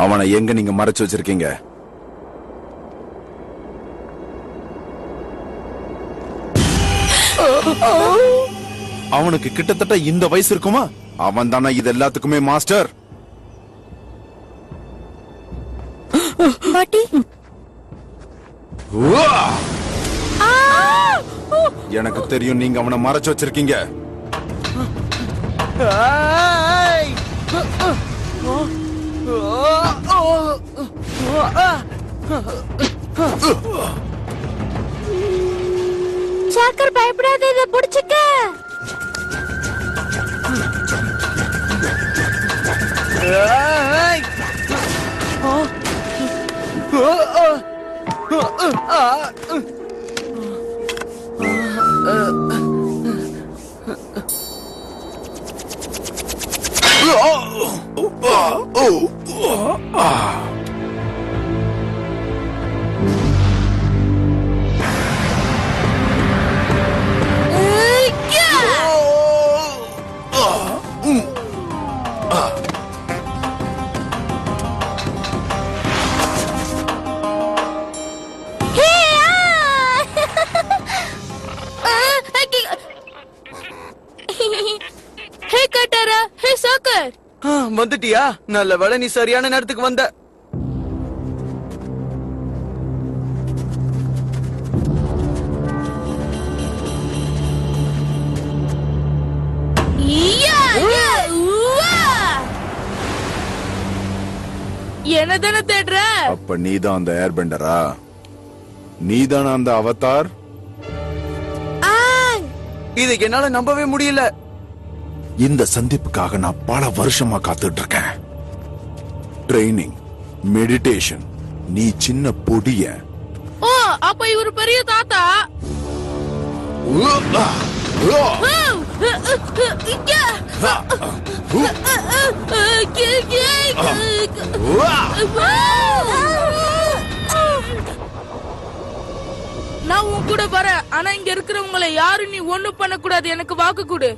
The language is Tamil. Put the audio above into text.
அவனை எங்க நீங்க மறைச்சு வச்சிருக்கீங்க? அவனுக்கு கிட்டத்தட்ட இந்த வயசு இருக்குமா? அவன் தானே இது எல்லாத்துக்குமே மாஸ்டர். பாட்டி, எனக்கு தெரியும் நீங்க அவனை மறைச்சு வச்சிருக்கீங்க. சாக்கர் பயப்படாத, இத புடிச்சுக்க. வந்துட்டியா? நல்ல வேளை நீ சரியான நேரத்துக்கு வந்த. என்னதான தேடுற? அப்ப நீதான் அந்த ஏர்பெண்டரா? நீதான அந்த அவதார்? இதுக்கு என்னால நம்பவே முடியல. இந்த சந்திப்புக்காக நான் பல வருஷமா காத்துட்டு இருக்கேன். ட்ரைனிங், மெடிடேஷன், நீ சின்ன பொடிய. ஓ, அப்ப இவரு பெரிய தாத்தா. நான் உன் கூட வரேன். ஆனா இங்க இருக்கிறவங்களை யாரும் நீ ஒண்ணு பண்ண கூடாது. எனக்கு வாக்கு கொடு.